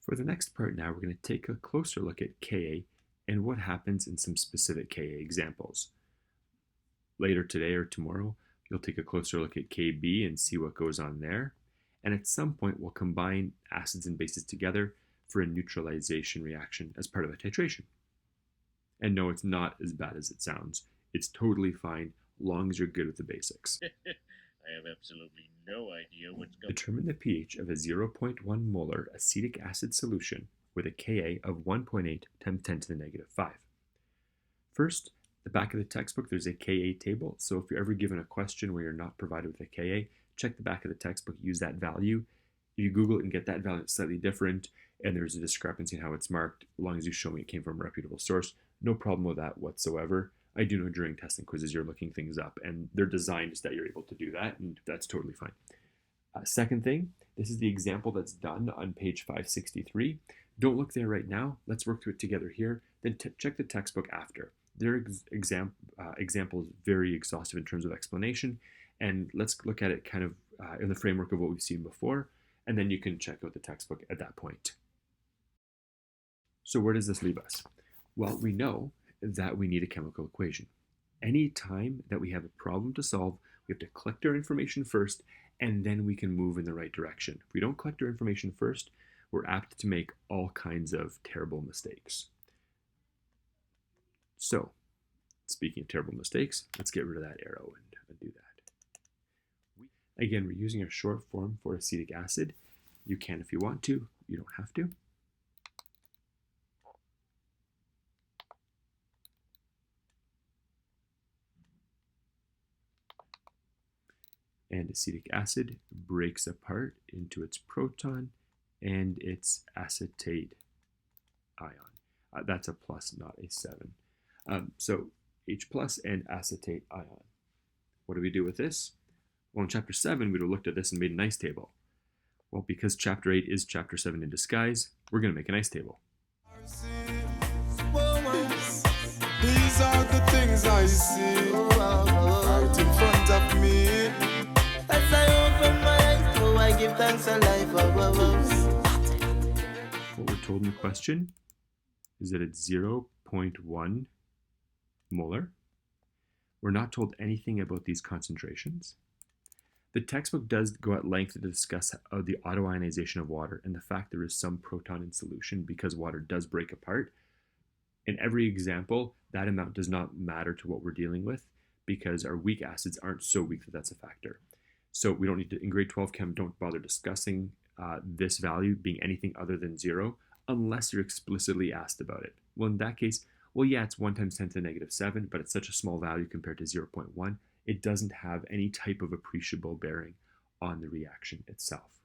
For the next part now, we're going to take a closer look at Ka and what happens in some specific Ka examples. Later today or tomorrow, you'll take a closer look at Kb and see what goes on there. And at some point, we'll combine acids and bases together for a neutralization reaction as part of a titration. And no, it's not as bad as it sounds. It's totally fine, long as you're good with the basics. I have absolutely no idea what's going on. Determine the pH of a 0.1 molar acetic acid solution with a Ka of 1.8 times 10 to the negative 5. First, the back of the textbook, there's a Ka table, so if you're ever given a question where you're not provided with a Ka, check the back of the textbook, use that value. If you Google it and get that value, it's slightly different, and there's a discrepancy in how it's marked, as long as you show me it came from a reputable source, no problem with that whatsoever. I do know during testing quizzes you're looking things up, and they're designed so that you're able to do that, and that's totally fine. Second thing, this is the example that's done on page 563. Don't look there right now. Let's work through it together here. Then check the textbook after. Their example is very exhaustive in terms of explanation, and let's look at it kind of in the framework of what we've seen before, and then you can check out the textbook at that point. So where does this leave us? Well, we know that we need a chemical equation. Any time that we have a problem to solve, we have to collect our information first, and then we can move in the right direction. If we don't collect our information first, we're apt to make all kinds of terrible mistakes. So, speaking of terrible mistakes, let's get rid of that arrow and do that. Again, we're using a short form for acetic acid. You can if you want to, you don't have to. And acetic acid breaks apart into its proton and its acetate ion. That's a plus, not a 7. So H plus and acetate ion. What do we do with this? Well, in chapter 7, we'd have looked at this and made a nice table. Well, because chapter 8 is chapter 7 in disguise, we're going to make a nice table. These are the things I see right in front of me. As I open my eyes, oh, I give thanks to life. What we're told in the question is that it's 0.1 molar. We're not told anything about these concentrations. The textbook does go at length to discuss the autoionization of water and the fact there is some proton in solution because water does break apart. In every example, that amount does not matter to what we're dealing with because our weak acids aren't so weak that that's a factor. So we don't need to, in grade 12 chem, don't bother discussing this value being anything other than 0 unless you're explicitly asked about it. Well, in that case, well, yeah, it's 1 times 10 to the negative 7, but it's such a small value compared to 0.1, it doesn't have any type of appreciable bearing on the reaction itself.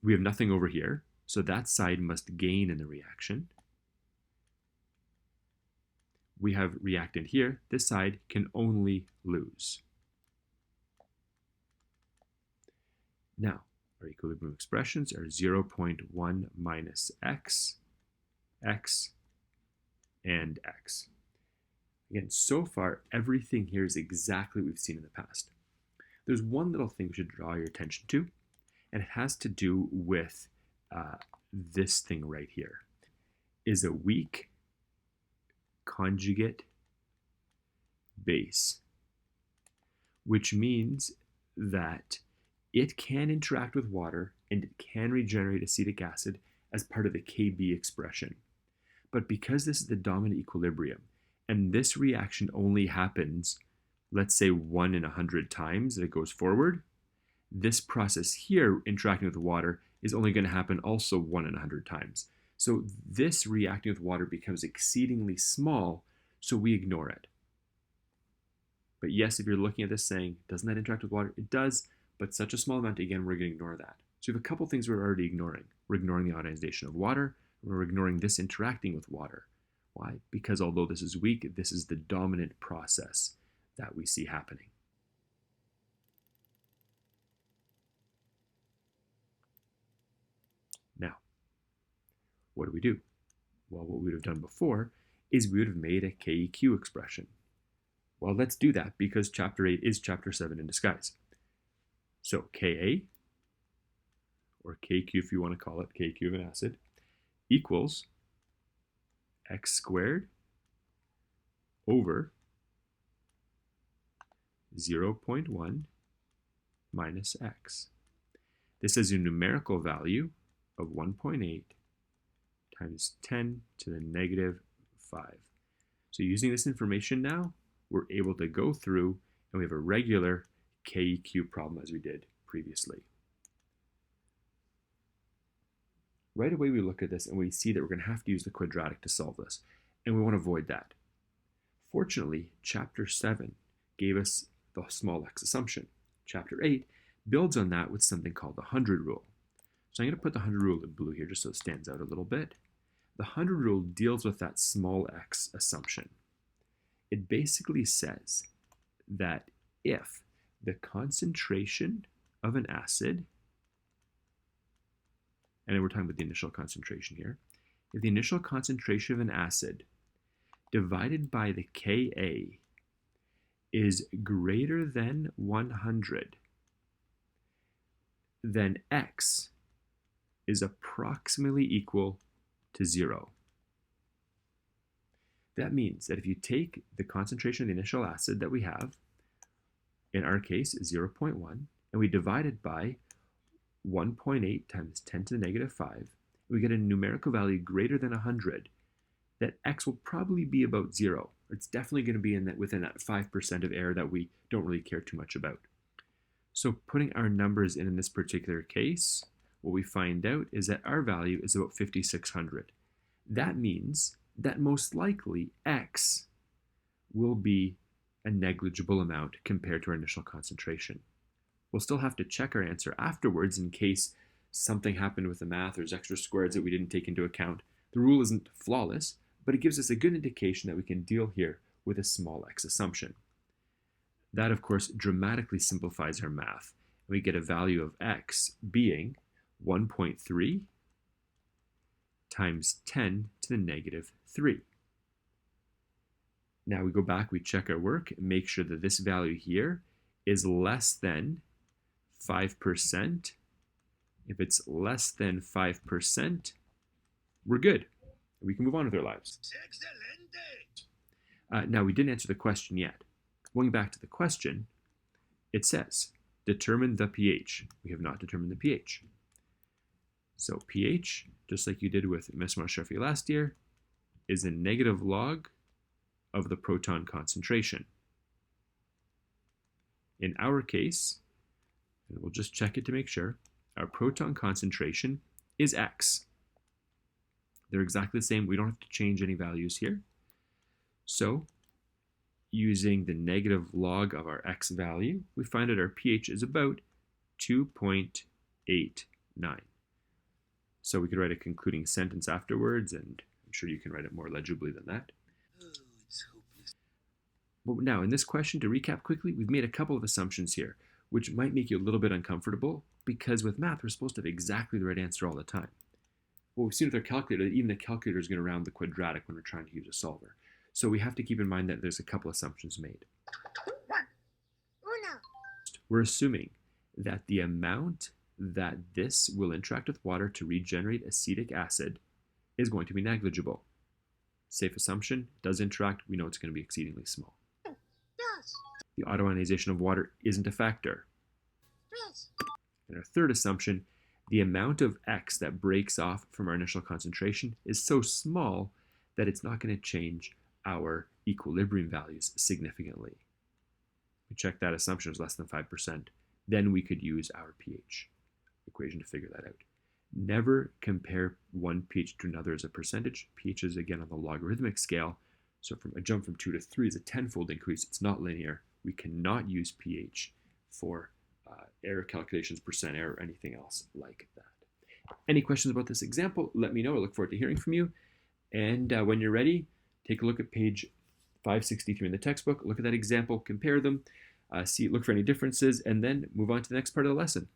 We have nothing over here, so that side must gain in the reaction. We have reactant here. This side can only lose. Now, our equilibrium expressions are 0.1 minus x, x, and x. Again, so far, everything here is exactly what we've seen in the past. There's one little thing we should draw your attention to, and it has to do with this thing right here. Is a weak conjugate base, which means that it can interact with water and it can regenerate acetic acid as part of the Kb expression. But because this is the dominant equilibrium, and this reaction only happens, let's say 1 in 100 times that it goes forward, this process here, interacting with water, is only going to happen also 1 in 100 times. So this reacting with water becomes exceedingly small, so we ignore it. But yes, if you're looking at this saying, doesn't that interact with water? It does, but such a small amount, again, we're going to ignore that. So we have a couple things we're already ignoring. We're ignoring the ionization of water, and we're ignoring this interacting with water. Why? Because although this is weak, this is the dominant process that we see happening. Now, what do we do? Well, what we would have done before is we would have made a KEQ expression. Well, let's do that because chapter 8 is chapter 7 in disguise. So Ka, or KQ if you want to call it, KQ of an acid, equals x squared over 0.1 minus x. This is a numerical value of 1.8 times 10 to the negative 5. So using this information now, we're able to go through and we have a regular KEQ problem as we did previously. Right away we look at this and we see that we're going to have to use the quadratic to solve this, and we want to avoid that. Fortunately, Chapter 7 gave us the small x assumption. Chapter 8 builds on that with something called the 100 rule. So I'm going to put the 100 rule in blue here just so it stands out a little bit. The 100 rule deals with that small x assumption. It basically says that if the concentration of an acid, and then we're talking about the initial concentration here, if the initial concentration of an acid divided by the Ka is greater than 100, then x is approximately equal to 0. That means that if you take the concentration of the initial acid that we have, in our case 0.1, and we divide it by 1.8 times 10 to the negative 5, we get a numerical value greater than 100, that x will probably be about 0. It's definitely going to be within that 5% of error that we don't really care too much about. So putting our numbers in this particular case, what we find out is that our value is about 5,600. That means that most likely x will be a negligible amount compared to our initial concentration. We'll still have to check our answer afterwards in case something happened with the math or there's extra squares that we didn't take into account. The rule isn't flawless, but it gives us a good indication that we can deal here with a small x assumption. That, of course, dramatically simplifies our math. We get a value of x being 1.3 times 10 to the negative 3. Now we go back, we check our work, and make sure that this value here is less than 5%. If it's less than 5%, we're good. We can move on with our lives. Now, we didn't answer the question yet. Going back to the question, it says, determine the pH. We have not determined the pH. So pH, just like you did with Ms. Marshafi last year, is a negative log of the proton concentration. In our case, and we'll just check it to make sure, our proton concentration is X. They're exactly the same. We don't have to change any values here. So using the negative log of our X value, we find that our pH is about 2.89. So we could write a concluding sentence afterwards, and I'm sure you can write it more legibly than that. It's hopeless. But now, in this question, to recap quickly, we've made a couple of assumptions here, which might make you a little bit uncomfortable, because with math, we're supposed to have exactly the right answer all the time. Well, we've seen with our calculator that even the calculator is going to round the quadratic when we're trying to use a solver. So we have to keep in mind that there's a couple assumptions made. We're assuming that the amount that this will interact with water to regenerate acetic acid is going to be negligible. Safe assumption, does interact, we know it's going to be exceedingly small. Yes. The autoionization of water isn't a factor. Yes. And our third assumption, the amount of X that breaks off from our initial concentration is so small that it's not going to change our equilibrium values significantly. We check that assumption is less than 5%. Then we could use our pH equation to figure that out. Never compare one pH to another as a percentage. pH is again on the logarithmic scale. So from a jump from 2 to 3 is a tenfold increase. It's not linear. We cannot use pH for error calculations, percent error, or anything else like that. Any questions about this example, let me know. I look forward to hearing from you. And when you're ready, take a look at page 563 in the textbook. Look at that example, compare them, look for any differences, and then move on to the next part of the lesson.